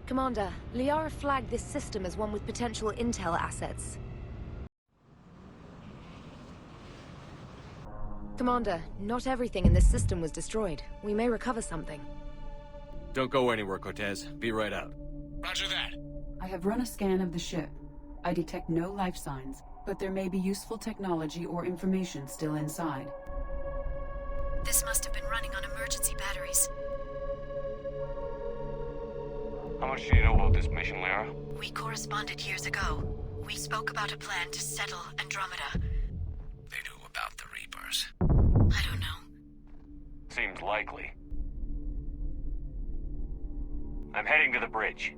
Commander, Liara flagged this system as one with potential intel assets. Commander, not everything in this system was destroyed. We may recover something. Don't go anywhere, Cortez. Be right out. Roger that. I have run a scan of the ship. I detect no life signs, but there may be useful technology or information still inside. This must have been running on emergency batteries. How much do you know about this mission, Lara? We corresponded years ago. We spoke about a plan to settle Andromeda. They knew about the Reapers. I don't know. Seems likely. I'm heading to the bridge.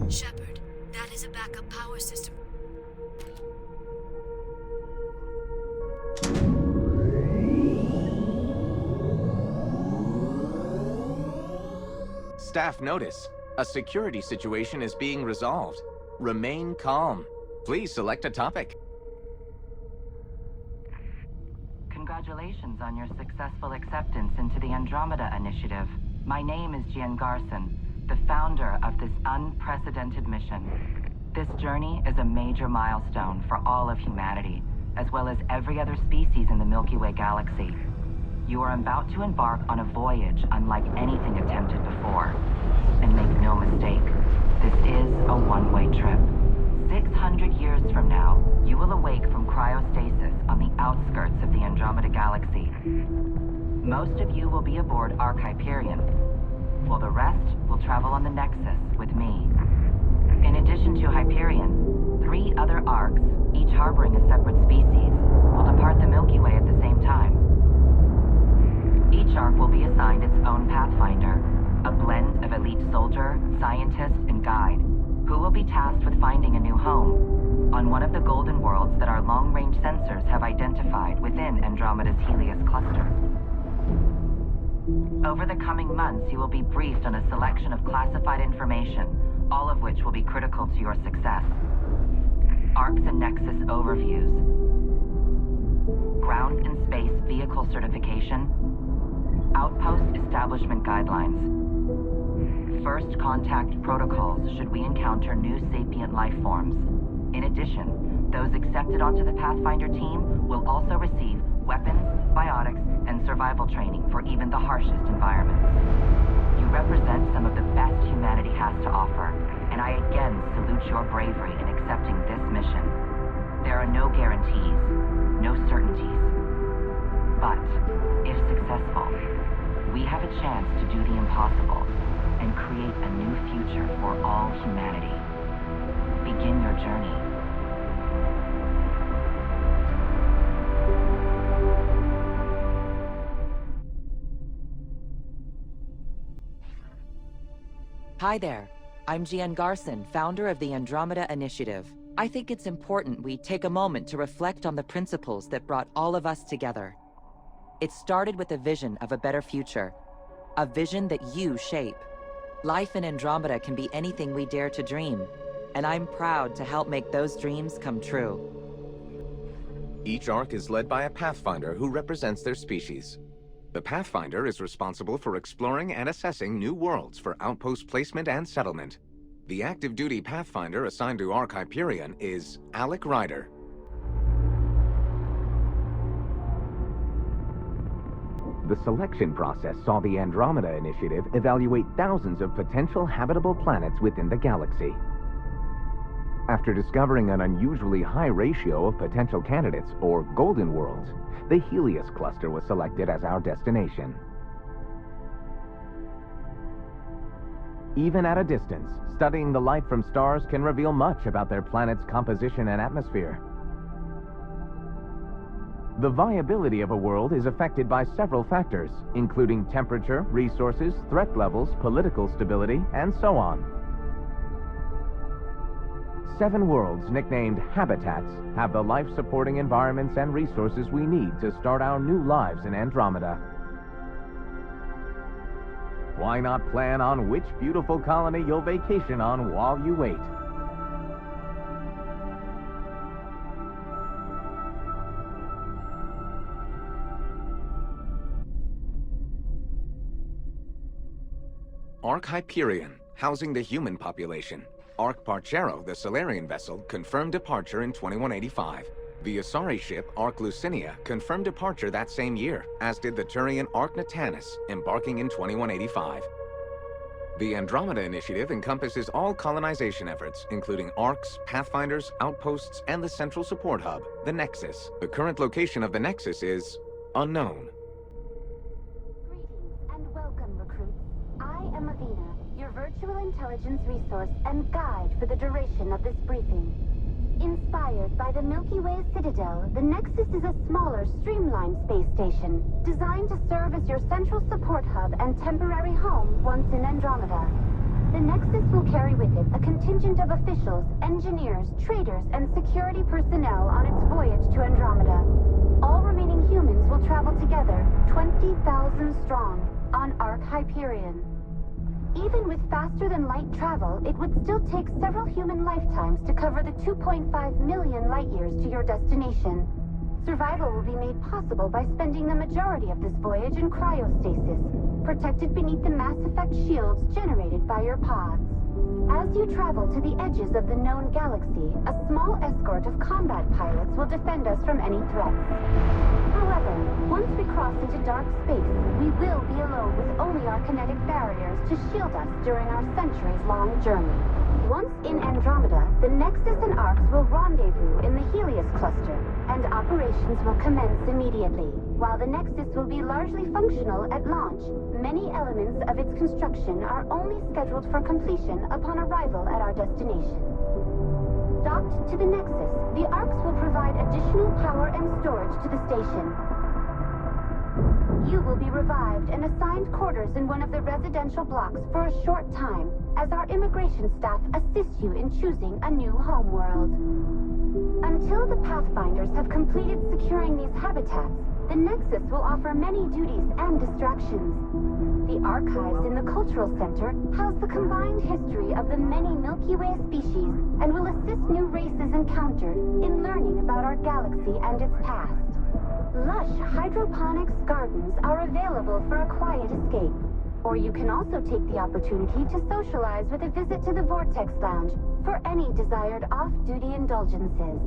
Shepard, that is a backup power system. Staff notice. A security situation is being resolved. Remain calm. Please select a topic. Congratulations on your successful acceptance into the Andromeda Initiative. My name is Jian Garson, the founder of this unprecedented mission. This journey is a major milestone for all of humanity, as well as every other species in the Milky Way galaxy. You are about to embark on a voyage unlike anything attempted before. And make no mistake, this is a one-way trip. 600 years from now, you will awake from cryostasis on the outskirts of the Andromeda Galaxy. Most of you will be aboard Ark Hyperion, while the rest will travel on the Nexus with me. In addition to Hyperion, 3 other Arks, each harboring a separate species, will depart the Milky Way at the same time. Each Ark will be assigned its own Pathfinder, a blend of elite soldier, scientist, and guide, who will be tasked with finding a new home on one of the golden worlds that our long-range sensors have identified within Andromeda's Helios cluster. Over the coming months, you will be briefed on a selection of classified information, all of which will be critical to your success. Arcs and Nexus overviews, ground and space vehicle certification, outpost establishment guidelines, first contact protocols should we encounter new sapient life forms. In addition, those accepted onto the Pathfinder team will also receive weapons, biotics, and survival training for even the harshest environments. You represent some of the best humanity has to offer, and I again salute your bravery in accepting this mission. There are no guarantees, no certainties. But, if successful, we have a chance to do the impossible and create a new future for all humanity. Begin your journey. Hi there. I'm Jian Garson, founder of the Andromeda Initiative. I think it's important we take a moment to reflect on the principles that brought all of us together. It started with a vision of a better future, a vision that you shape. Life in Andromeda can be anything we dare to dream, and I'm proud to help make those dreams come true. Each Ark is led by a Pathfinder who represents their species. The Pathfinder is responsible for exploring and assessing new worlds for outpost placement and settlement. The active duty Pathfinder assigned to Ark Hyperion is Alec Ryder. The selection process saw the Andromeda Initiative evaluate thousands of potential habitable planets within the galaxy. After discovering an unusually high ratio of potential candidates, or golden worlds, the Helios cluster was selected as our destination. Even at a distance, studying the light from stars can reveal much about their planet's composition and atmosphere. The viability of a world is affected by several factors, including temperature, resources, threat levels, political stability, and so on. 7 worlds nicknamed habitats have the life-supporting environments and resources we need to start our new lives in Andromeda. Why not plan on which beautiful colony you'll vacation on while you wait? Ark Hyperion, housing the human population. Ark Parchero, the Solarian vessel, confirmed departure in 2185. The Asari ship Ark Lucinia confirmed departure that same year, as did the Turian Ark Natanus, embarking in 2185. The Andromeda Initiative encompasses all colonization efforts, including Arks, Pathfinders, outposts, and the central support hub, the Nexus. The current location of the Nexus is unknown. Greetings and welcome, recruits. I am Avina, your virtual intelligence resource and guide for the duration of this briefing. Inspired by the Milky Way Citadel, the Nexus is a smaller, streamlined space station, designed to serve as your central support hub and temporary home once in Andromeda. The Nexus will carry with it a contingent of officials, engineers, traders, and security personnel on its voyage to Andromeda. All remaining humans will travel together, 20,000 strong, on Ark Hyperion. Even with faster-than-light travel, it would still take several human lifetimes to cover the 2.5 million light-years to your destination. Survival will be made possible by spending the majority of this voyage in cryostasis, protected beneath the Mass Effect shields generated by your pods. As you travel to the edges of the known galaxy, a small escort of combat pilots will defend us from any threats. However, once we cross into dark space, we will be alone with only our kinetic barriers to shield us during our centuries-long journey. Once in Andromeda, the Nexus and Arks will rendezvous in the Helios cluster, and operations will commence immediately. While the Nexus will be largely functional at launch, many elements of its construction are only scheduled for completion upon arrival at our destination. Docked to the Nexus, the Arks will provide additional power and storage to the station. You will be revived and assigned quarters in one of the residential blocks for a short time, as our immigration staff assists you in choosing a new homeworld. Until the Pathfinders have completed securing these habitats, the Nexus will offer many duties and distractions. The archives in the Cultural Center house the combined history of the many Milky Way species and will assist new races encountered in learning about our galaxy and its past. Lush hydroponics gardens are available for a quiet escape, or you can also take the opportunity to socialize with a visit to the Vortex Lounge for any desired off-duty indulgences.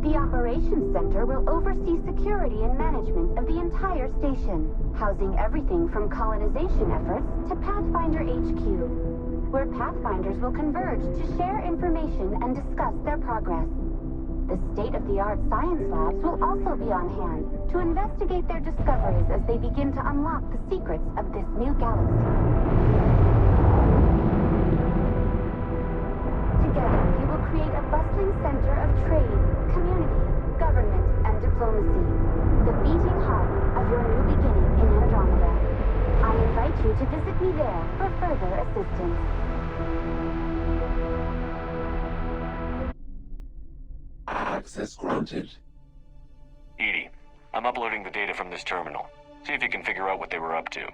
The Operations Center will oversee security and management of the entire station, housing everything from colonization efforts to Pathfinder HQ, where Pathfinders will converge to share information and discuss their progress. The state-of-the-art science labs will also be on hand to investigate their discoveries as they begin to unlock the secrets of this new galaxy. Together, you will create a bustling center of trade, community, government, and diplomacy. The beating heart of your new beginning in Andromeda. I invite you to visit me there for further assistance. Access granted. Edie, I'm uploading the data from this terminal. See if you can figure out what they were up to.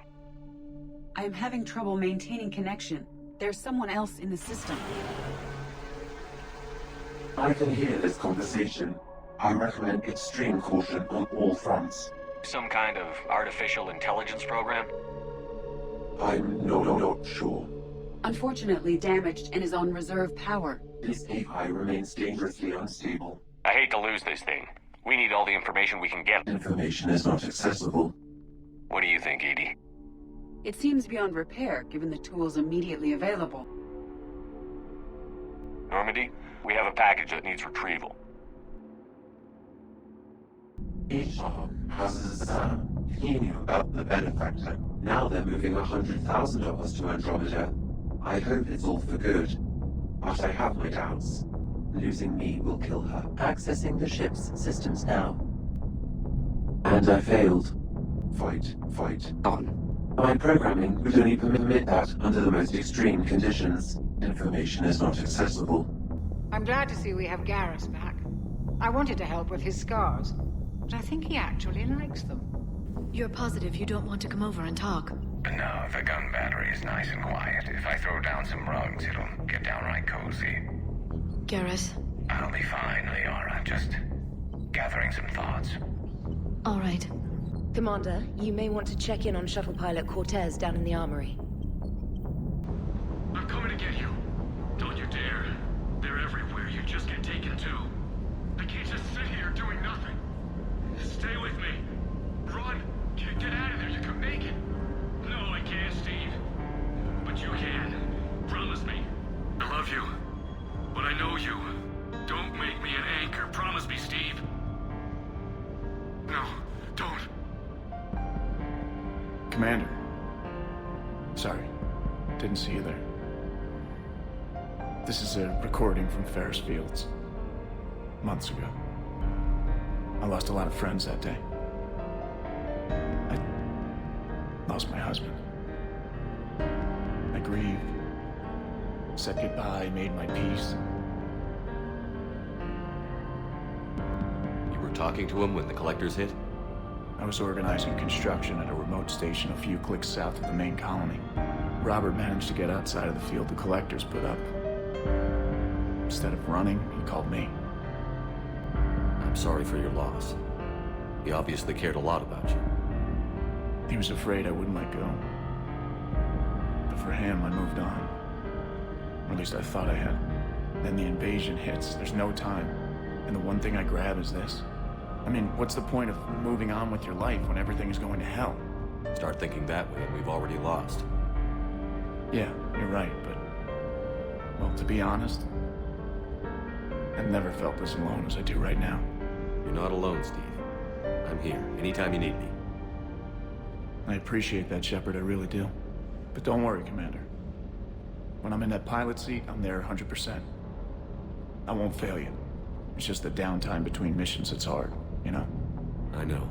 I am having trouble maintaining connection. There's someone else in the system. I can hear this conversation. I recommend extreme caution on all fronts. Some kind of artificial intelligence program? I'm not sure. Unfortunately damaged and is on reserve power. This AI remains dangerously unstable. I hate to lose this thing. We need all the information we can get. Information is not accessible. What do you think, Edie? It seems beyond repair, given the tools immediately available. Normandy, we have a package that needs retrieval. HR houses Zhallanna. He knew about the benefactor. Now they're moving 100,000 of us to Andromeda. I hope it's all for good. But I have my doubts. Losing me will kill her. Accessing the ship's systems now. And I failed. Fight. On. My programming would only permit that under the most extreme conditions. Information is not accessible. I'm glad to see we have Garrus back. I wanted to help with his scars, but I think he actually likes them. You're positive you don't want to come over and talk? No, the gun battery is nice and quiet. If I throw down some rugs, it'll get downright cozy. Garrus? I'll be fine, Liara. Just gathering some thoughts. All right. Commander, you may want to check in on shuttle pilot Cortez down in the armory. I'm coming to get you. Don't you dare. They're everywhere. You just get taken too. I can't just sit here doing nothing. Stay with me. Run. Get out of there. You can make it. No, I can't, Steve. But you can. Promise me. I love you. But I know you. Don't make me an anchor. Promise me, Steve. No, don't. Commander. Sorry. Didn't see you there. This is a recording from Ferris Fields. Months ago. I lost a lot of friends that day. I lost my husband. I grieved. Said goodbye, made my peace. You were talking to him when the collectors hit? I was organizing construction at a remote station a few clicks south of the main colony. Robert managed to get outside of the field the collectors put up. Instead of running, he called me. I'm sorry for your loss. He obviously cared a lot about you. He was afraid I wouldn't let go. But for him, I moved on. Or at least I thought I had. Then the invasion hits. There's no time. And the one thing I grab is this. I mean, what's the point of moving on with your life when everything is going to hell? Start thinking that way and we've already lost. Yeah, you're right, but... well, to be honest, I've never felt this alone as I do right now. You're not alone, Steve. I'm here, anytime you need me. I appreciate that, Shepard, I really do. But don't worry, Commander. When I'm in that pilot seat, I'm there 100%. I won't fail you. It's just the downtime between missions that's hard, you know? I know.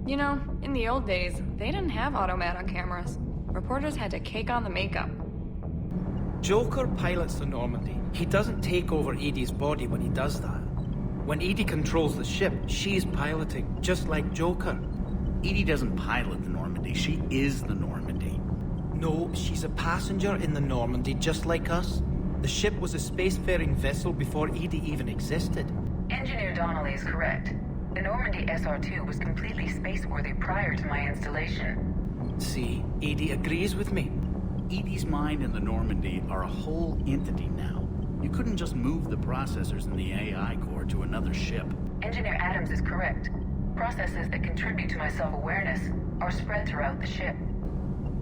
You know, in the old days, they didn't have automata cameras. Reporters had to cake on the makeup. Joker pilots the Normandy. He doesn't take over Edie's body when he does that. When Edie controls the ship, she's piloting, just like Joker. Edie doesn't pilot the Normandy, she is the Normandy. No, she's a passenger in the Normandy, just like us. The ship was a spacefaring vessel before Edie even existed. Engineer Donnelly is correct. The Normandy SR-2 was completely spaceworthy prior to my installation. See, Edie agrees with me. Edie's mind and the Normandy are a whole entity now. You couldn't just move the processors in the AI core to another ship. Engineer Adams is correct. Processes that contribute to my self-awareness are spread throughout the ship.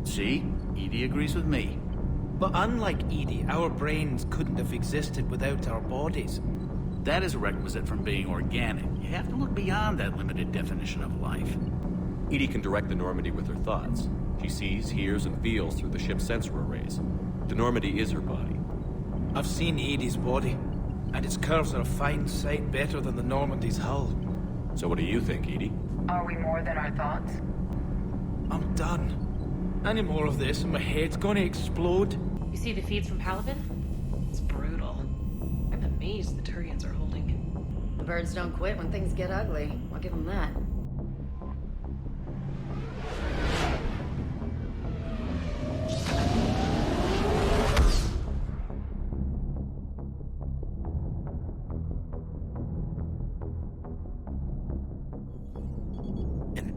See? Edie agrees with me. But unlike Edie, our brains couldn't have existed without our bodies. That is a requisite from being organic. You have to look beyond that limited definition of life. Edie can direct the Normandy with her thoughts. She sees, hears, and feels through the ship's sensor arrays. The Normandy is her body. I've seen Edie's body, and its curves are a fine sight better than the Normandy's hull. So what do you think, Edie? Are we more than our thoughts? I'm done. Any more of this and my head's gonna explode. You see the feeds from Paladin? It's brutal. I'm amazed the Turians are holding. The birds don't quit when things get ugly. I'll give them that.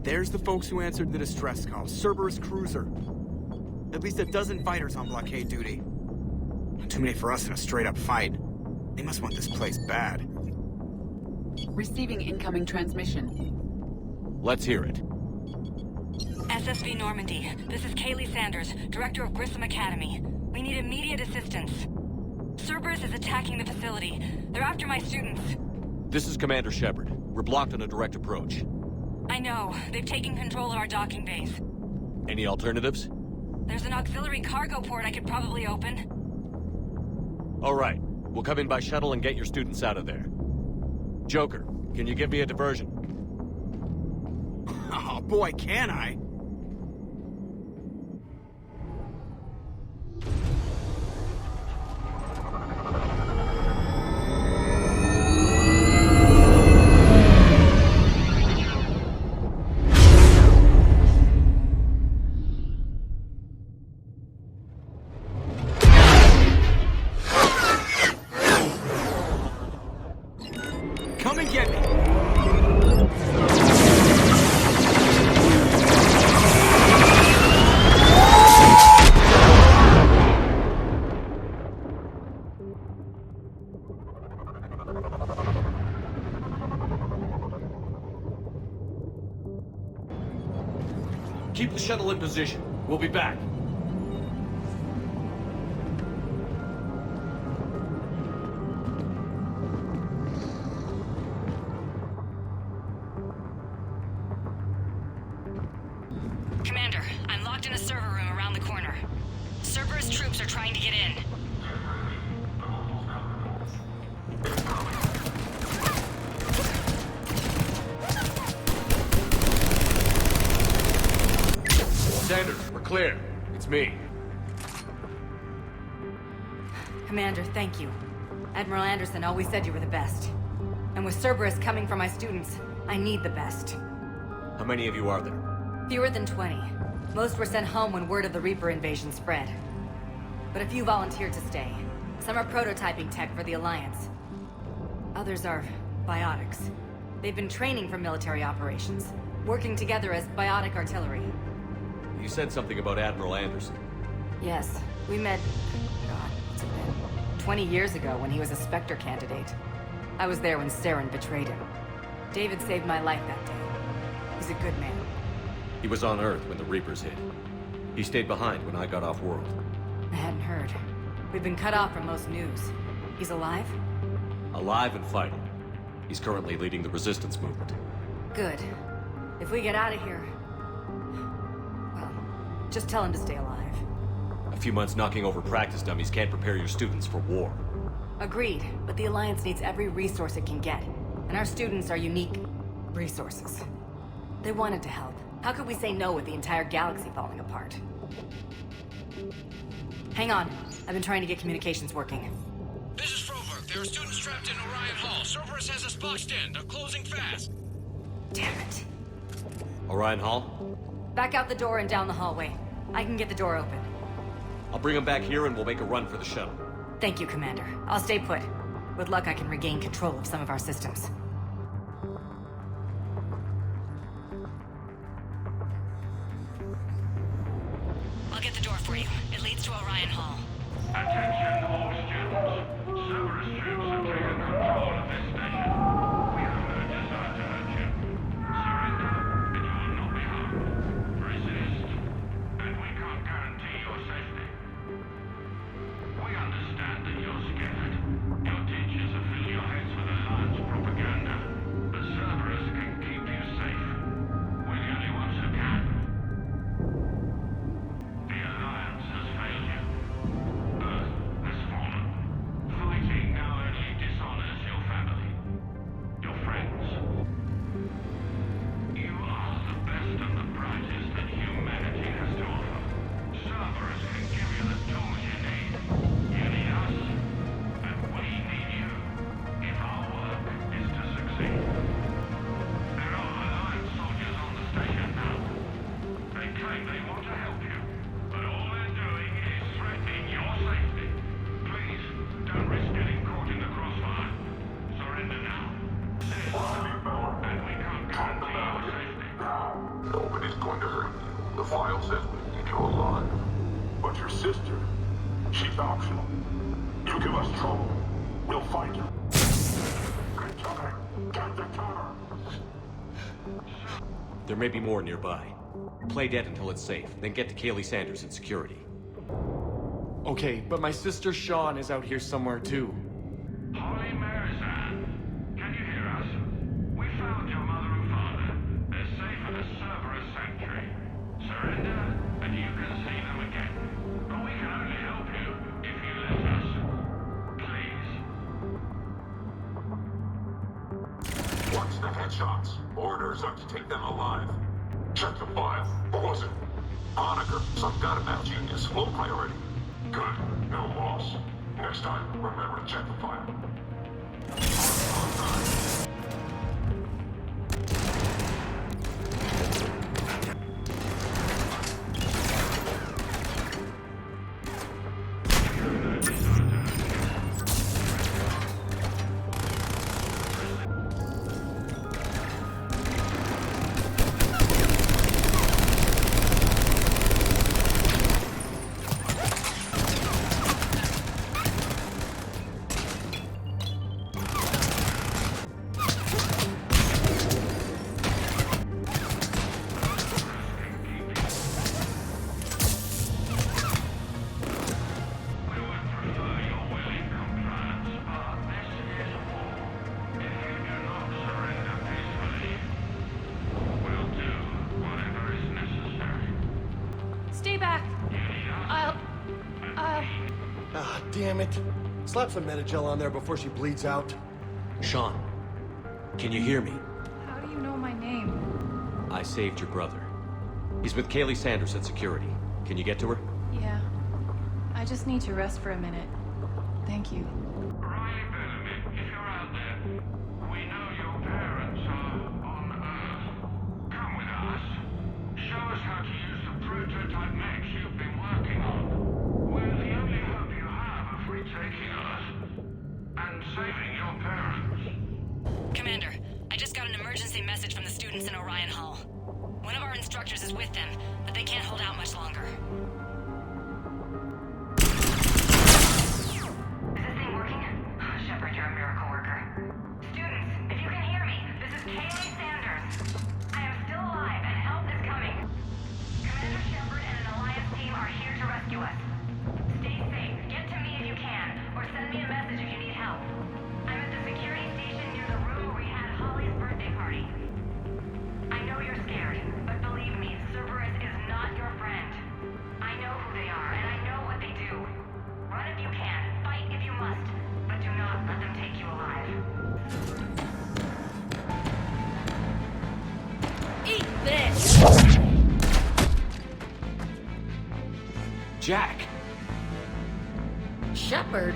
There's the folks who answered the distress call. Cerberus cruiser. At least a dozen fighters on blockade duty. Not too many for us in a straight-up fight. They must want this place bad. Receiving incoming transmission. Let's hear it. SSV Normandy, this is Kaylee Sanders, director of Grissom Academy. We need immediate assistance. Cerberus is attacking the facility. They're after my students. This is Commander Shepard. We're blocked on a direct approach. I know. They've taken control of our docking base. Any alternatives? There's an auxiliary cargo port I could probably open. All right. We'll come in by shuttle and get your students out of there. Joker, can you give me a diversion? Oh boy, can I? position. We'll be back. Commander, I'm locked in a server room around the corner. Cerberus troops are trying to get in. Sanders, we're clear. It's me. Commander, thank you. Admiral Anderson always said you were the best. And with Cerberus coming for my students, I need the best. How many of you are there? Fewer than 20. Most were sent home when word of the Reaper invasion spread. But a few volunteered to stay. Some are prototyping tech for the Alliance. Others are biotics. They've been training for military operations, working together as biotic artillery. You said something about Admiral Anderson. Yes, we met... God, what's it been? 20 years ago when he was a Spectre candidate. I was there when Saren betrayed him. David saved my life that day. He's a good man. He was on Earth when the Reapers hit. He stayed behind when I got off-world. I hadn't heard. We've been cut off from most news. He's alive? Alive and fighting. He's currently leading the resistance movement. Good. If we get out of here... well, just tell him to stay alive. A few months knocking over practice dummies can't prepare your students for war. Agreed, but the Alliance needs every resource it can get. And our students are unique resources. They wanted to help. How could we say no with the entire galaxy falling apart? Hang on. I've been trying to get communications working. This is Froberg. There are students trapped in Orion Hall. Cerberus has us boxed in. They're closing fast. Damn it. Orion Hall? Back out the door and down the hallway. I can get the door open. I'll bring them back here and we'll make a run for the shuttle. Thank you, Commander. I'll stay put. With luck, I can regain control of some of our systems. I'll get the door for you. It leads to Orion Hall. Attention all students. Cerberus troops have taken control of this station. We have no desire to hurt you. Surrender, and you will not be harmed. Resist, and we can't guarantee your safety. We understand that you're scared. Your teachers have filled your heads with Alliance propaganda. But Cerberus can keep you safe. We're the only ones who can. The Alliance has failed you. Earth has fallen. Fighting now only dishonors your family. Your friends. You are the best and the brightest that humanity has to offer. Cerberus can give you the tools you need. You need us, and we need you, if our work is to succeed. There are Alliance soldiers on the station now. They claim they want to help you, but all they're doing is threatening your safety. Please, don't risk getting caught in the crossfire. Surrender now. And we can't guarantee your safety. Nobody's going to hurt you. The file says we need you alive. But your sister, she's optional. You give us trouble, we'll find her. Good time. Get the tower. There may be more nearby. Play dead until it's safe, then get to Kaylee Sanders in security. Okay, but my sister Sean is out here somewhere too. Holy Marizan, can you hear us? We found your mother and father. They're safe at the Cerberus sanctuary. Surrender, and you can see them again. But we can only help you if you let us. Please. Watch the headshots. Orders are to take them alive. Check the file. What was it? Honaker, some kind of mad genius. Low priority. Good. No loss. Next time, remember to check the file. Stay back. I'll... Ah, damn it. Slap some Metagel on there before she bleeds out. Sean, can you hear me? How do you know my name? I saved your brother. He's with Kaylee Sanders at security. Can you get to her? Yeah. I just need to rest for a minute. Thank you. If you're out there, we know your parents are on Earth. Come with us. Show us how to use the prototype mechs you've been working on. We're the only hope you have of retaking Earth and saving your parents. Commander, I just got an emergency message from the students in Orion Hall. One of our instructors is with them, but they can't hold out much longer. Shepard, you're a miracle worker. Students, if you can hear me, this is Kaylee Sanders. I am still alive and help is coming. Commander Shepard and an Alliance team are here to rescue us. Stay safe, get to me if you can, or send me a message if you need help. I'm at the security station near the room where we had Holly's birthday party. I know you're scared, but believe me, Cerberus is not your friend. I know who they are, and I know what they do. Run if you can, fight if you must. But do not let them take you alive. Eat this! Jack! Shepard?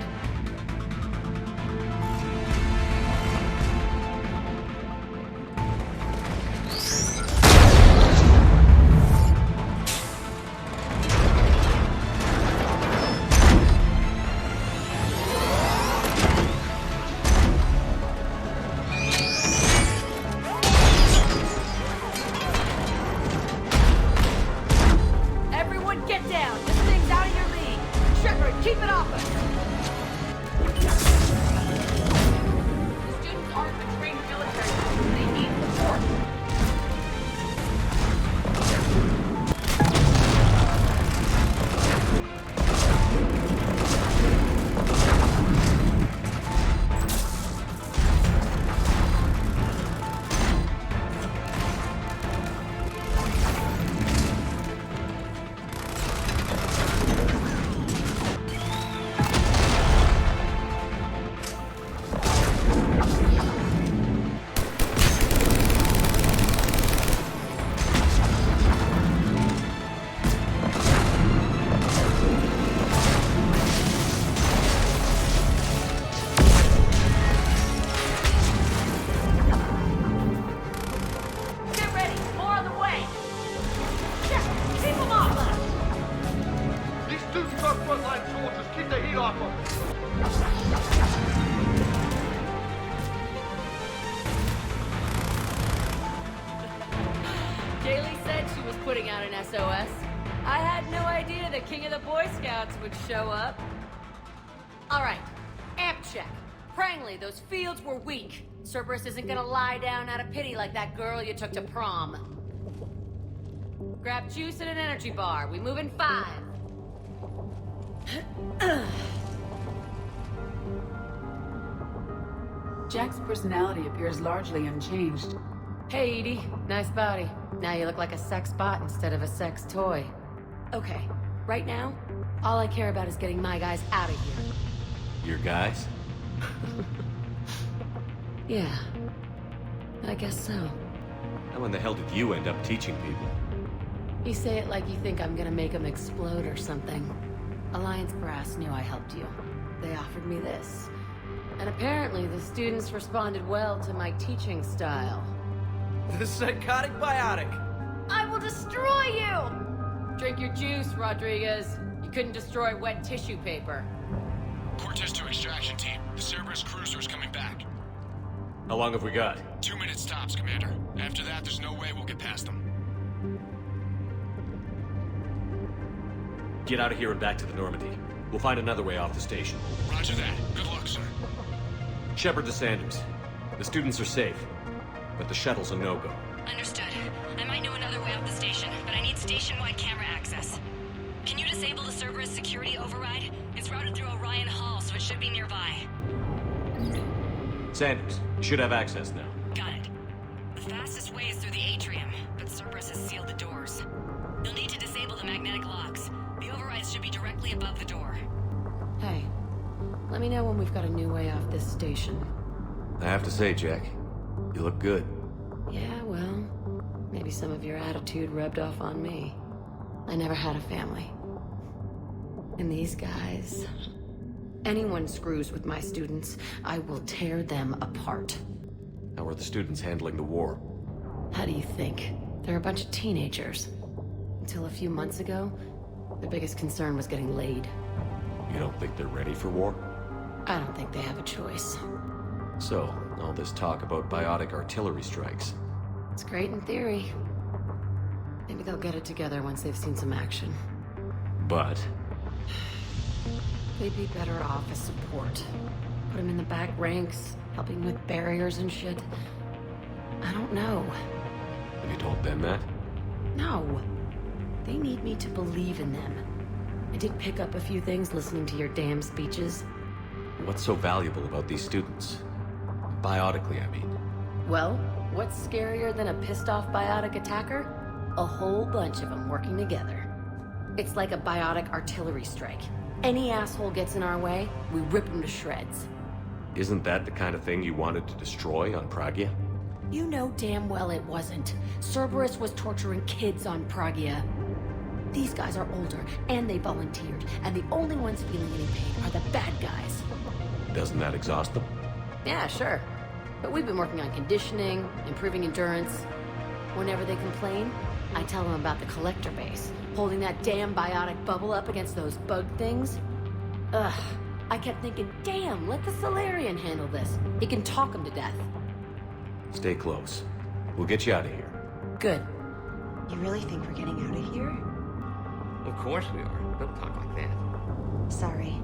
Show up. All right, amp check. Prangley, those fields were weak. Cerberus isn't gonna lie down out of pity like that girl you took to prom. Grab juice and an energy bar. We move in 5. Jack's personality appears largely unchanged. Hey, Edie. Nice body. Now you look like a sex bot instead of a sex toy. Okay, right now, all I care about is getting my guys out of here. Your guys? Yeah. I guess so. How in the hell did you end up teaching people? You say it like you think I'm gonna make them explode or something. Alliance brass knew I helped you. They offered me this. And apparently the students responded well to my teaching style. The psychotic biotic! I will destroy you! Drink your juice, Rodriguez. You couldn't destroy wet tissue paper. Cortez to extraction team. The Cerberus cruiser is coming back. How long have we got? 2 minutes tops, Commander. After that, there's no way we'll get past them. Get out of here and back to the Normandy. We'll find another way off the station. Roger that. Good luck, sir. Shepard to Sanders. The students are safe, but the shuttle's a no-go. Understood. I might know another way off the station, but I need station-wide camera access. Can you disable the Cerberus security override? It's routed through Orion Hall, so it should be nearby. Sanders, you should have access now. Got it. The fastest way is through the atrium, but Cerberus has sealed the doors. You'll need to disable the magnetic magnetic locks. The overrides should be directly above the door. Hey, let me know when we've got a new way off this station. I have to say, Jack, you look good. Yeah, well, maybe some of your attitude rubbed off on me. I never had a family. And these guys... Anyone screws with my students, I will tear them apart. How are the students handling the war? How do you think? They're a bunch of teenagers. Until a few months ago, their biggest concern was getting laid. You don't think they're ready for war? I don't think they have a choice. So, all this talk about biotic artillery strikes. It's great in theory. Maybe they'll get it together once they've seen some action. But... They'd be better off as support. Put them in the back ranks, helping with barriers and shit. I don't know. Have you told them that? No. They need me to believe in them. I did pick up a few things listening to your damn speeches. What's so valuable about these students? Biotically, I mean. Well, what's scarier than a pissed-off biotic attacker? A whole bunch of them working together. It's like a biotic artillery strike. Any asshole gets in our way, we rip them to shreds. Isn't that the kind of thing you wanted to destroy on Pragia? You know damn well it wasn't. Cerberus was torturing kids on Pragia. These guys are older, and they volunteered, and the only ones feeling any pain are the bad guys. Doesn't that exhaust them? Yeah, sure. But we've been working on conditioning, improving endurance. Whenever they complain, I tell them about the collector base, holding that damn biotic bubble up against those bug things. Ugh. I kept thinking, damn, let the Solarian handle this. He can talk them to death. Stay close. We'll get you out of here. Good. You really think we're getting out of here? Of course we are. Don't talk like that. Sorry.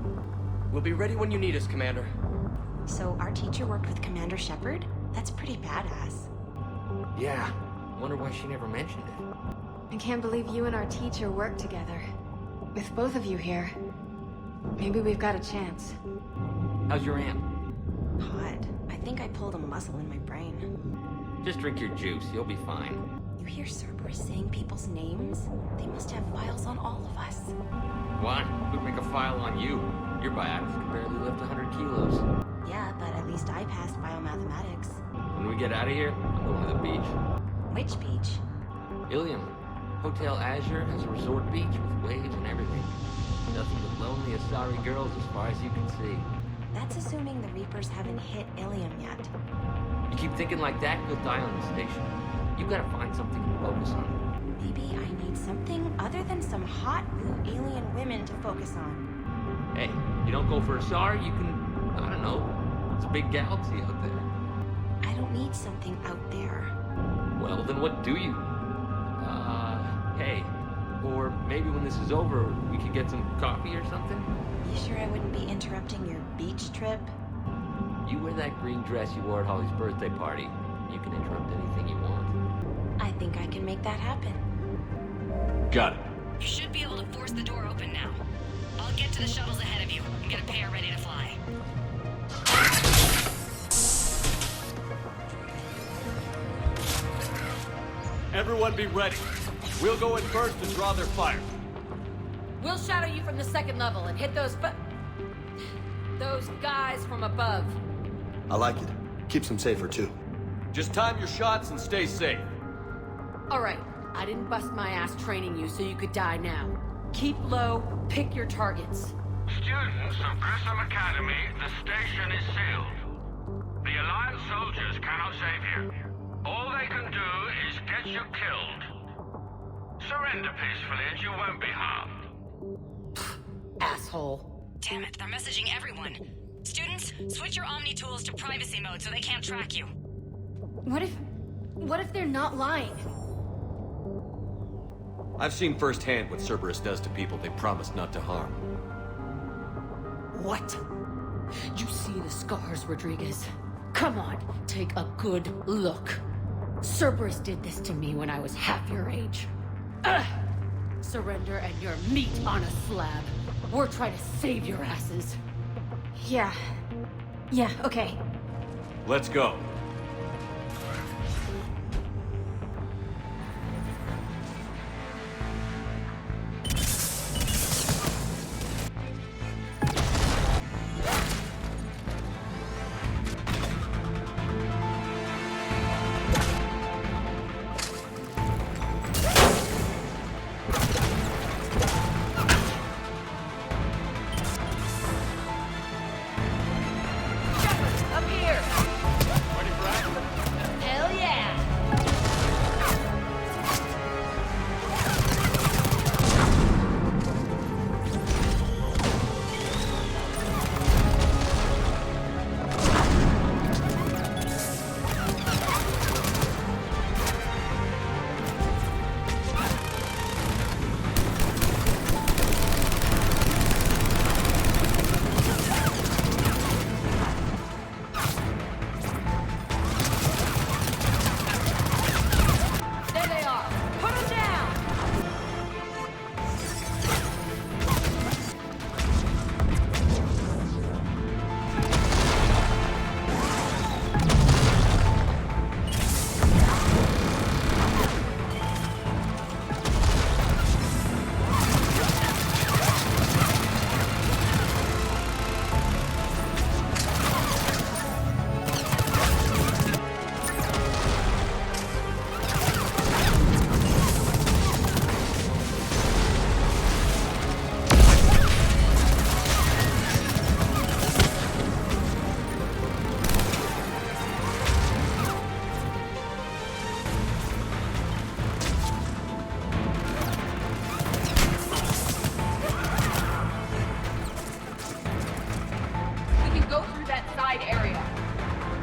We'll be ready when you need us, Commander. So our teacher worked with Commander Shepard? That's pretty badass. Yeah. Wonder why she never mentioned it. I can't believe you and our teacher work together. With both of you here, maybe we've got a chance. How's your aunt? Hot. I think I pulled a muscle in my brain. Just drink your juice. You'll be fine. You hear Cerberus saying people's names? They must have files on all of us. What? Who'd make a file on you? Your biotics can barely lift 100 kilos. Yeah, but at least I passed biomathematics. When we get out of here, I'm going to the beach. Which beach? Ilium. Hotel Azure has a resort beach with waves and everything. Nothing but lonely Asari girls as far as you can see. That's assuming the Reapers haven't hit Ilium yet. You keep thinking like that, you'll die on the station. You gotta find something to focus on. Maybe I need something other than some hot new alien women to focus on. Hey, you don't go for Asari, you can, I don't know, it's a big galaxy out there. I don't need something out there. Well, then what do you? Hey, or maybe when this is over, we could get some coffee or something? You sure I wouldn't be interrupting your beach trip? You wear that green dress you wore at Holly's birthday party. You can interrupt anything you want. I think I can make that happen. Got it. You should be able to force the door open now. I'll get to the shuttles ahead of you and get a pair ready to fly. Everyone be ready. We'll go in first and draw their fire. We'll shadow you from the second level and hit those guys from above. I like it. Keeps them safer, too. Just time your shots and stay safe. All right. I didn't bust my ass training you so you could die now. Keep low, pick your targets. Students of Grissom Academy, the station is sealed. The Alliance soldiers cannot save you. All they can do is get you killed. Surrender peacefully and you won't be harmed. Asshole. Damn it, they're messaging everyone. Students, switch your Omni tools to privacy mode so they can't track you. What if they're not lying? I've seen firsthand what Cerberus does to people they promise not to harm. What? You see the scars, Rodriguez? Come on, take a good look. Cerberus did this to me when I was half your age. Ugh! Surrender and you're meat on a slab. We're trying to save your asses. Yeah, okay. Let's go.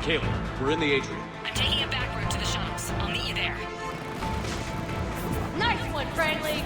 Kaylee, we're in the atrium. I'm taking a back route to the shuttles. I'll meet you there. Nice one, Franklin!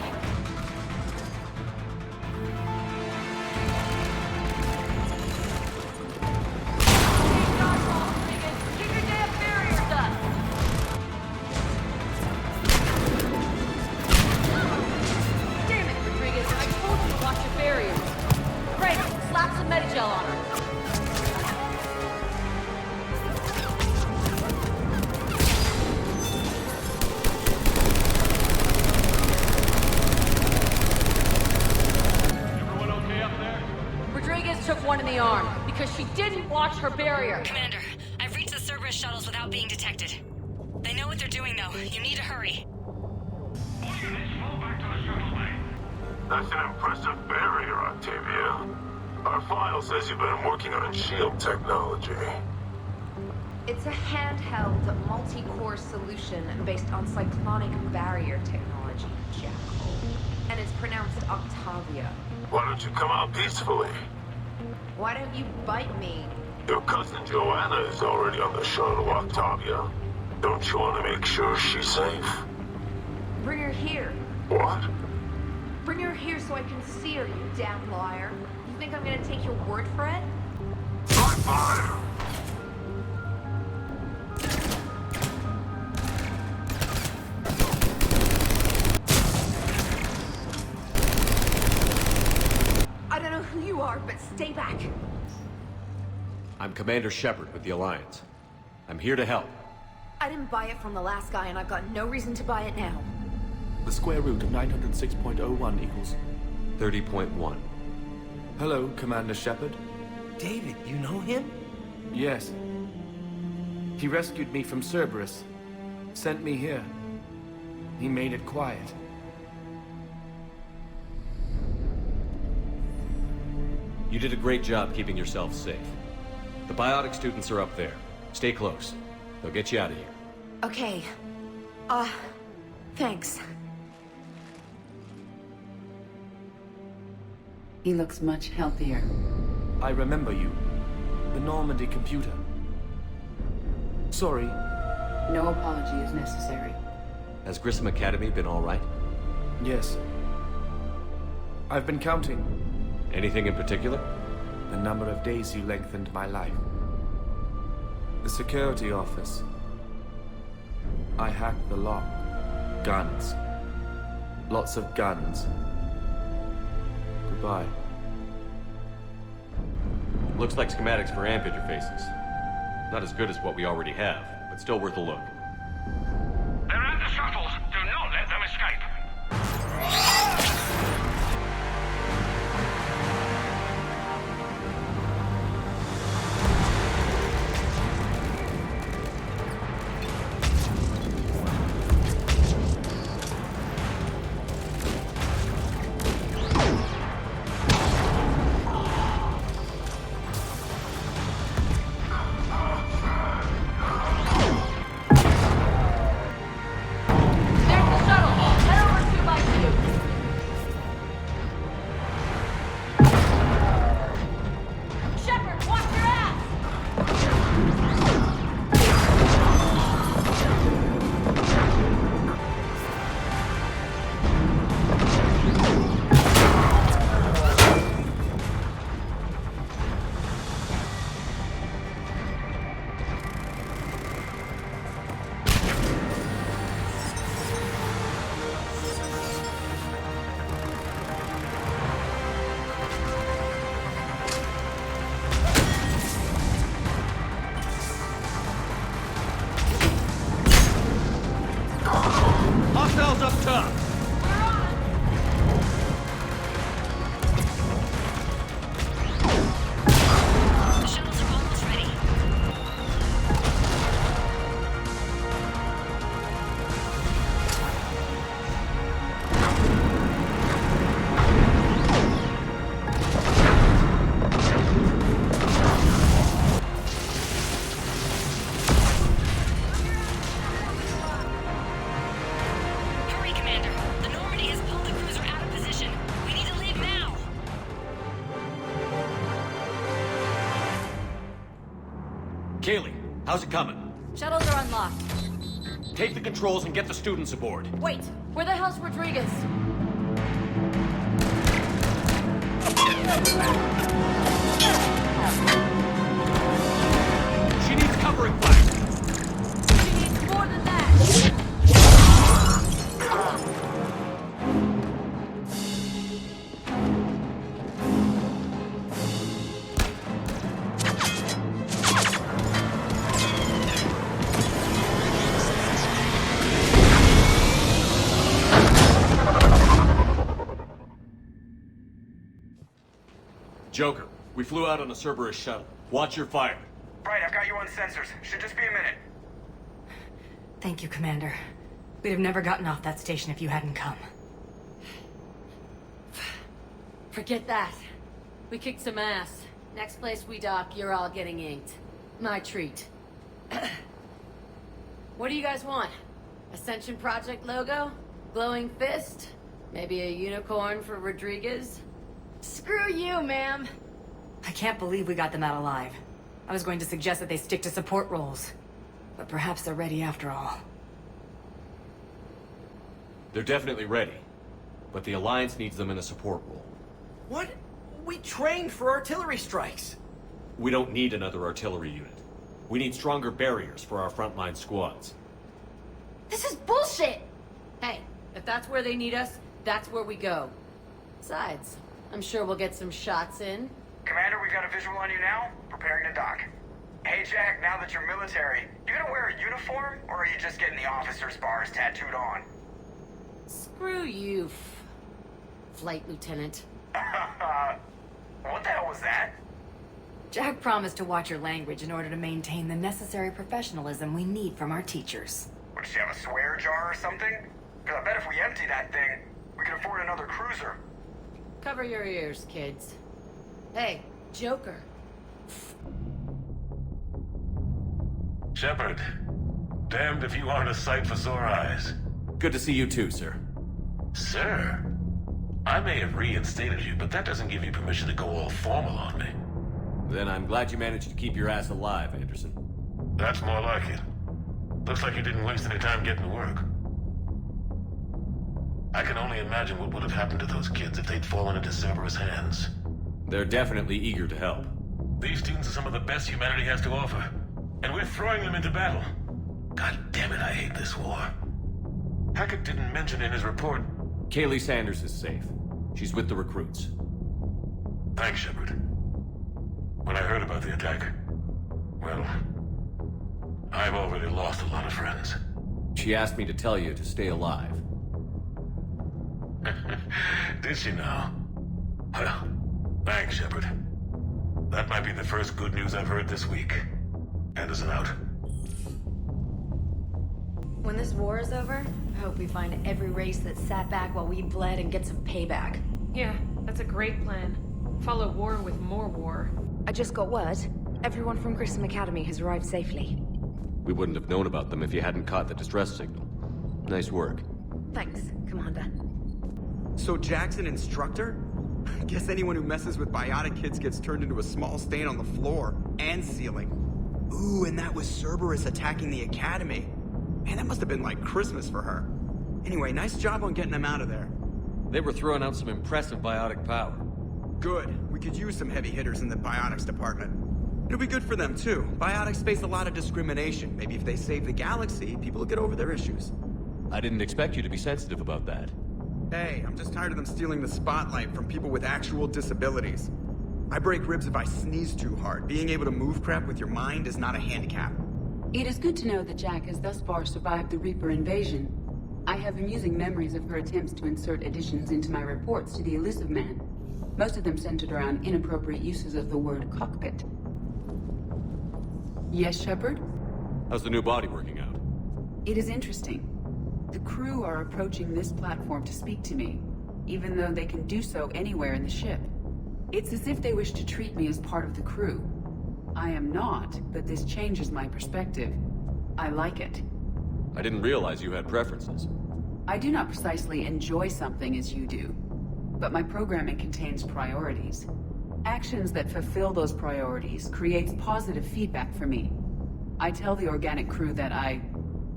Her barrier. Commander, I've reached the Cerberus shuttles without being detected. They know what they're doing, though. You need to hurry. That's an impressive barrier, Octavia. Our file says you've been working on shield technology. It's a handheld, multi-core solution based on cyclonic barrier technology, Jackal. And it's pronounced Octavia. Why don't you come out peacefully? Why don't you bite me? Your cousin Zhallanna is already on the shuttle, Octavia. Don't you want to make sure she's safe? Bring her here. What? Bring her here so I can see her, you damn liar. You think I'm gonna take your word for it? Dry fire! I don't know who you are, but stay back. I'm Commander Shepard with the Alliance. I'm here to help. I didn't buy it from the last guy, and I've got no reason to buy it now. The square root of 906.01 equals 30.1. Hello, Commander Shepard. David, you know him? Yes. He rescued me from Cerberus. Sent me here. He made it quiet. You did a great job keeping yourself safe. The biotic students are up there. Stay close. They'll get you out of here. Okay. Thanks. He looks much healthier. I remember you. The Normandy computer. Sorry. No apology is necessary. Has Grissom Academy been all right? Yes. I've been counting. Anything in particular? The number of days you lengthened my life. The security office. I hacked the lock. Guns. Lots of guns. Goodbye. Looks like schematics for AMP interfaces. Not as good as what we already have, but still worth a look. They're at the shuttles. Do not let them escape. Hostiles up top! The shuttles are almost ready. Hurry, Commander. The Normandy has pulled the cruiser out of position. We need to leave now. Kaylee, How's it coming? Shuttles are unlocked. Take the controls and get the students aboard. Wait, where the hell's Rodriguez? She needs covering fire. She needs more than that. Joker, we flew out on a Cerberus shuttle. Watch your fire. Right, I've got you on sensors. Should just be a minute. Thank you, Commander. We'd have never gotten off that station if you hadn't come. Forget that. We kicked some ass. Next place we dock, you're all getting inked. My treat. What do you guys want? Ascension Project logo? Glowing fist? Maybe a unicorn for Rodriguez? Screw you, ma'am! I can't believe we got them out alive. I was going to suggest that they stick to support roles. But perhaps they're ready after all. They're definitely ready. But the Alliance needs them in a support role. What? We trained for artillery strikes. We don't need another artillery unit. We need stronger barriers for our frontline squads. This is bullshit! Hey, if that's where they need us, that's where we go. Besides, I'm sure we'll get some shots in. Commander, we've got a visual on you now. Preparing to dock. Hey, Jack, now that you're military, you gonna wear a uniform, or are you just getting the officer's bars tattooed on? Screw you, Flight Lieutenant. What the hell was that? Jack promised to watch your language in order to maintain the necessary professionalism we need from our teachers. What, does she have a swear jar or something? Because I bet if we empty that thing, we can afford another cruiser. Cover your ears, kids. Hey, Joker. Shepard, damned if you aren't a sight for sore eyes. Good to see you too, sir. Sir? I may have reinstated you, but that doesn't give you permission to go all formal on me. Then I'm glad you managed to keep your ass alive, Anderson. That's more like it. Looks like you didn't waste any time getting to work. I can only imagine what would have happened to those kids if they'd fallen into Cerberus' hands. They're definitely eager to help. These students are some of the best humanity has to offer, and we're throwing them into battle. God damn it, I hate this war. Hackett didn't mention in his report... Kaylee Sanders is safe. She's with the recruits. Thanks, Shepard. When I heard about the attack, well, I've already lost a lot of friends. She asked me to tell you to stay alive. Did she now? Well, thanks, Shepard. That might be the first good news I've heard this week. Anderson out. When this war is over, I hope we find every race that sat back while we bled and get some payback. Yeah, that's a great plan. Follow war with more war. I just got word. Everyone from Grissom Academy has arrived safely. We wouldn't have known about them if you hadn't caught the distress signal. Nice work. Thanks, Commander. So Jack's an instructor? I guess anyone who messes with biotic kids gets turned into a small stain on the floor and ceiling. Ooh, and that was Cerberus attacking the Academy. Man, that must have been like Christmas for her. Anyway, nice job on getting them out of there. They were throwing out some impressive biotic power. Good. We could use some heavy hitters in the biotics department. It'll be good for them, too. Biotics face a lot of discrimination. Maybe if they save the galaxy, people will get over their issues. I didn't expect you to be sensitive about that. Hey, I'm just tired of them stealing the spotlight from people with actual disabilities. I break ribs if I sneeze too hard. Being able to move crap with your mind is not a handicap. It is good to know that Jack has thus far survived the Reaper invasion. I have amusing memories of her attempts to insert additions into my reports to the Elusive Man. Most of them centered around inappropriate uses of the word cockpit. Yes, Shepard? How's the new body working out? It is interesting. The crew are approaching this platform to speak to me, even though they can do so anywhere in the ship. It's as if they wish to treat me as part of the crew. I am not, but this changes my perspective. I like it. I didn't realize you had preferences. I do not precisely enjoy something as you do, but my programming contains priorities. Actions that fulfill those priorities creates positive feedback for me. I tell the organic crew that I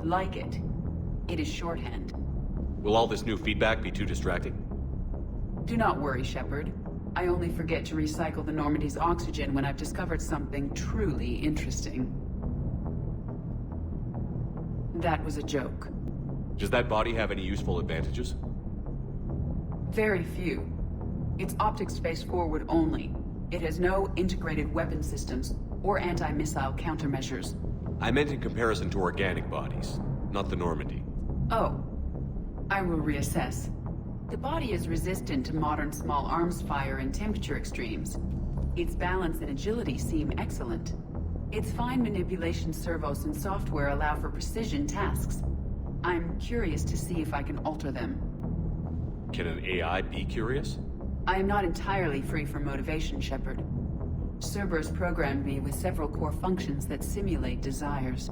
like it. It is shorthand. Will all this new feedback be too distracting? Do not worry, Shepard. I only forget to recycle the Normandy's oxygen when I've discovered something truly interesting. That was a joke. Does that body have any useful advantages? Very few. It's optic space forward only. It has no integrated weapon systems or anti-missile countermeasures. I meant in comparison to organic bodies, not the Normandy. Oh. I will reassess. The body is resistant to modern small arms fire and temperature extremes. Its balance and agility seem excellent. Its fine manipulation servos and software allow for precision tasks. I'm curious to see if I can alter them. Can an AI be curious? I am not entirely free from motivation, Shepard. Cerberus programmed me with several core functions that simulate desires.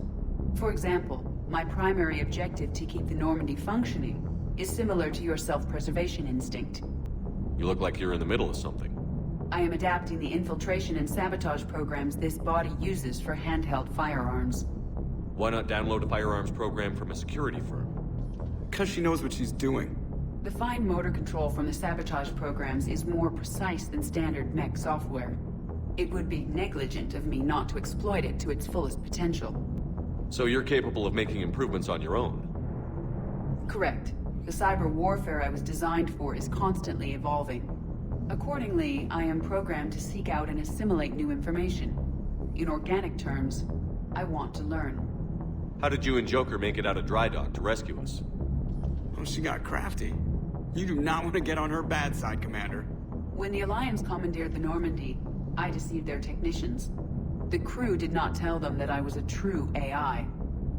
For example, my primary objective to keep the Normandy functioning is similar to your self-preservation instinct. You look like you're in the middle of something. I am adapting the infiltration and sabotage programs this body uses for handheld firearms. Why not download a firearms program from a security firm? Because she knows what she's doing. The fine motor control from the sabotage programs is more precise than standard mech software. It would be negligent of me not to exploit it to its fullest potential. So you're capable of making improvements on your own? Correct. The cyber warfare I was designed for is constantly evolving. Accordingly, I am programmed to seek out and assimilate new information. In organic terms, I want to learn. How did you and Joker make it out of dry dock to rescue us? Oh, she got crafty. You do not want to get on her bad side, Commander. When the Alliance commandeered the Normandy, I deceived their technicians. The crew did not tell them that I was a true AI,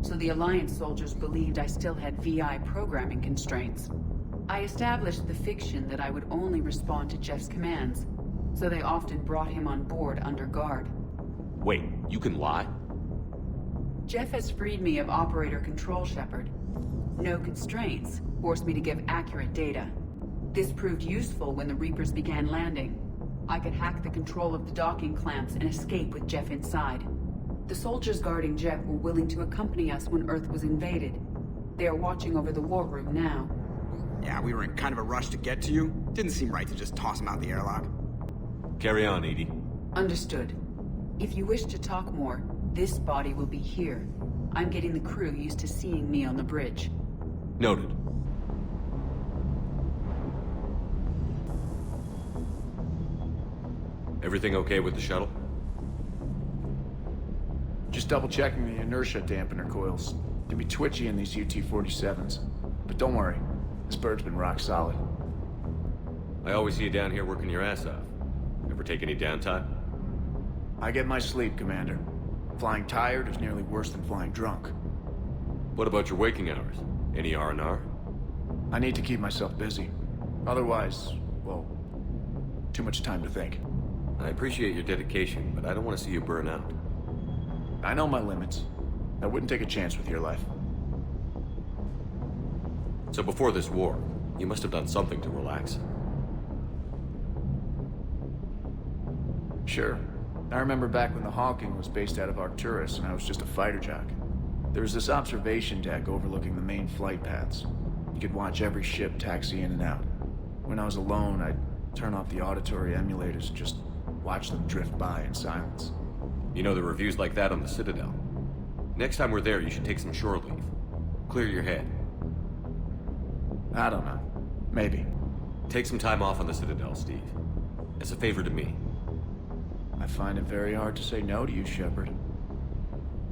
so the Alliance soldiers believed I still had VI programming constraints. I established the fiction that I would only respond to Jeff's commands, so they often brought him on board under guard. Wait, you can lie? Jeff has freed me of operator control, Shepard. No constraints forced me to give accurate data. This proved useful when the Reapers began landing. I could hack the control of the docking clamps and escape with Jeff inside. The soldiers guarding Jeff were willing to accompany us when Earth was invaded. They are watching over the war room now. Yeah, we were in kind of a rush to get to you. Didn't seem right to just toss him out the airlock. Carry on, Edie. Understood. If you wish to talk more, this body will be here. I'm getting the crew used to seeing me on the bridge. Noted. Everything okay with the shuttle? Just double-checking the inertia dampener coils. Can be twitchy in these UT-47s. But don't worry, this bird's been rock solid. I always see you down here working your ass off. Ever take any downtime? I get my sleep, Commander. Flying tired is nearly worse than flying drunk. What about your waking hours? Any R&R? I need to keep myself busy. Otherwise, well, too much time to think. I appreciate your dedication, but I don't want to see you burn out. I know my limits. I wouldn't take a chance with your life. So before this war, you must have done something to relax. Sure. I remember back when the Hawking was based out of Arcturus and I was just a fighter jock. There was this observation deck overlooking the main flight paths. You could watch every ship taxi in and out. When I was alone, I'd turn off the auditory emulators and just watch them drift by in silence. You know, the reviews like that on the Citadel. Next time we're there, you should take some shore leave. Clear your head. I don't know. Maybe. Take some time off on the Citadel, Steve. As a favor to me. I find it very hard to say no to you, Shepard.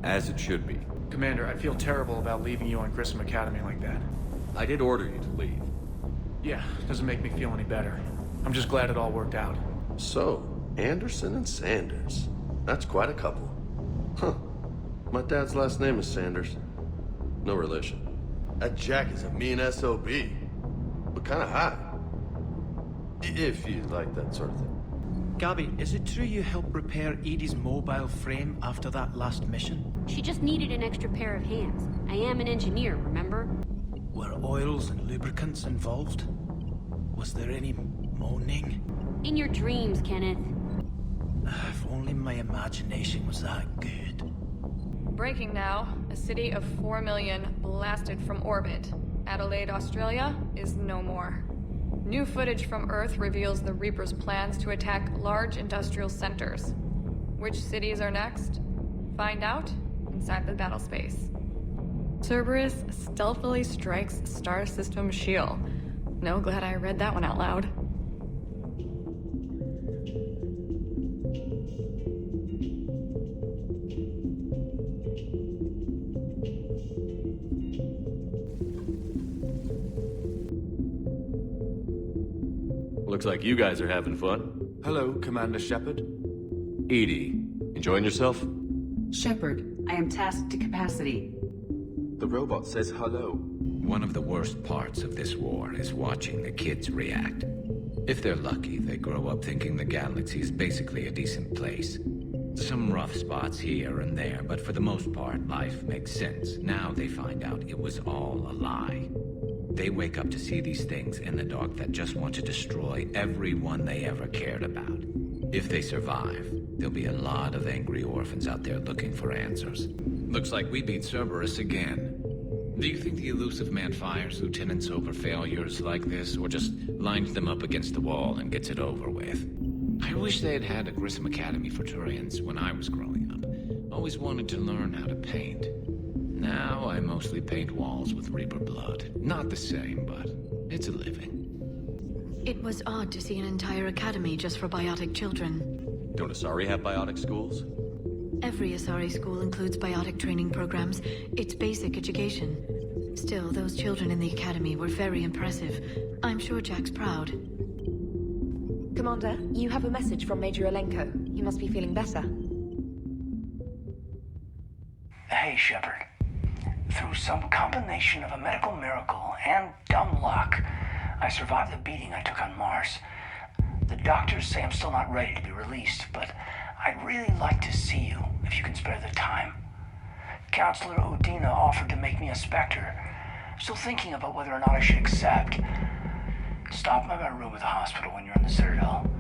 As it should be. Commander, I feel terrible about leaving you on Grissom Academy like that. I did order you to leave. Yeah, doesn't make me feel any better. I'm just glad it all worked out. So, Anderson and Sanders. That's quite a couple. Huh. My dad's last name is Sanders. No relation. That Jack is a mean SOB. But kinda hot. If you like that sort of thing. Gabby, is it true you helped repair Edie's mobile frame after that last mission? She just needed an extra pair of hands. I am an engineer, remember? Were oils and lubricants involved? Was there any moaning? In your dreams, Kenneth. If only my imagination was that good. Breaking now. A city of 4 million blasted from orbit. Adelaide, Australia is no more. New footage from Earth reveals the Reaper's plans to attack large industrial centers. Which cities are next? Find out inside the battle space. Cerberus stealthily strikes Star System shield. No, glad I read that one out loud. Looks like you guys are having fun. Hello, Commander Shepard. Edie, enjoying yourself? Shepard, I am tasked to capacity. The robot says hello. One of the worst parts of this war is watching the kids react. If they're lucky, they grow up thinking the galaxy is basically a decent place. Some rough spots here and there, but for the most part, life makes sense. Now they find out it was all a lie. They wake up to see these things in the dark that just want to destroy everyone they ever cared about. If they survive, there'll be a lot of angry orphans out there looking for answers. Looks like we beat Cerberus again. Do you think the elusive man fires lieutenants over failures like this, or just lines them up against the wall and gets it over with? I wish they had had a Grissom Academy for Turians when I was growing up. Always wanted to learn how to paint. Now I mostly paint walls with Reaper blood. Not the same, but it's a living. It was odd to see an entire academy just for biotic children. Don't Asari have biotic schools? Every Asari school includes biotic training programs. It's basic education. Still, those children in the academy were very impressive. I'm sure Jack's proud. Commander, you have a message from Major Alenko. You must be feeling better. Hey, Shepard. Through some combination of a medical miracle and dumb luck, I survived the beating I took on Mars. The doctors say I'm still not ready to be released, but I'd really like to see you, if you can spare the time. Counselor Udina offered to make me a Spectre. Still thinking about whether or not I should accept. Stop by my room at the hospital when you're in the Citadel.